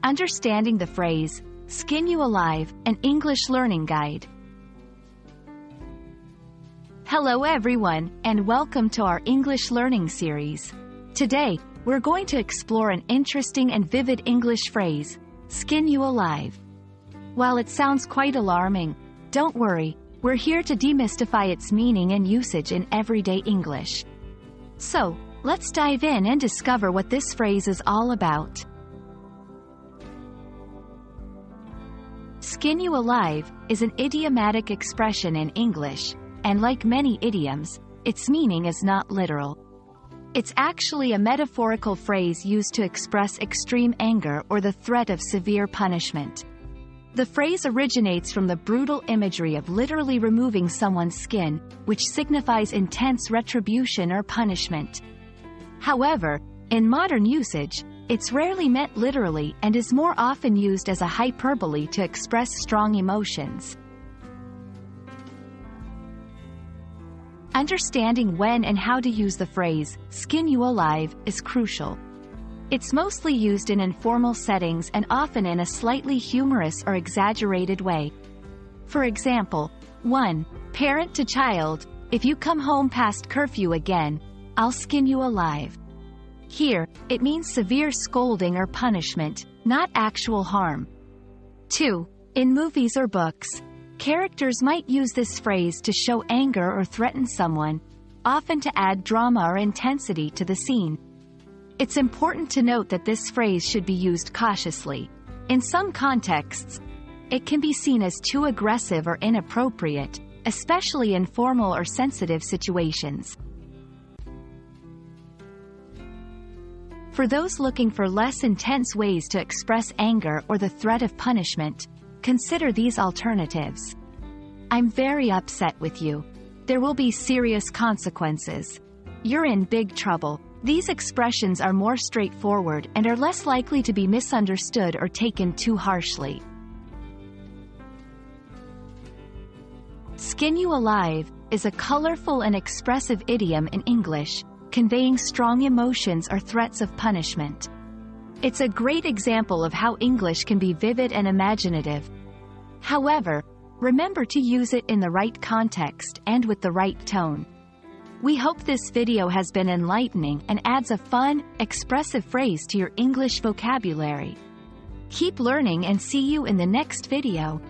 Understanding the phrase, Skin You Alive, an English learning guide. Hello everyone, and welcome to our English learning series. Today, we're going to explore an interesting and vivid English phrase, skin you alive. While it sounds quite alarming, don't worry, we're here to demystify its meaning and usage in everyday English. So, let's dive in and discover what this phrase is all about. Skin you alive is an idiomatic expression in English, and like many idioms, its meaning is not literal. It's actually a metaphorical phrase used to express extreme anger or the threat of severe punishment. The phrase originates from the brutal imagery of literally removing someone's skin, which signifies intense retribution or punishment. However, in modern usage, it's rarely meant literally and is more often used as a hyperbole to express strong emotions. Understanding when and how to use the phrase, skin you alive, is crucial. It's mostly used in informal settings and often in a slightly humorous or exaggerated way. For example, 1. Parent to child, if you come home past curfew again, I'll skin you alive. Here, it means severe scolding or punishment, not actual harm. 2. In movies or books, characters might use this phrase to show anger or threaten someone, often to add drama or intensity to the scene. It's important to note that this phrase should be used cautiously. In some contexts, it can be seen as too aggressive or inappropriate, especially in formal or sensitive situations. For those looking for less intense ways to express anger or the threat of punishment, consider these alternatives. I'm very upset with you. There will be serious consequences. You're in big trouble. These expressions are more straightforward and are less likely to be misunderstood or taken too harshly. Skin you alive is a colorful and expressive idiom in English, conveying strong emotions or threats of punishment. It's a great example of how English can be vivid and imaginative. However, remember to use it in the right context and with the right tone. We hope this video has been enlightening and adds a fun, expressive phrase to your English vocabulary. Keep learning and see you in the next video.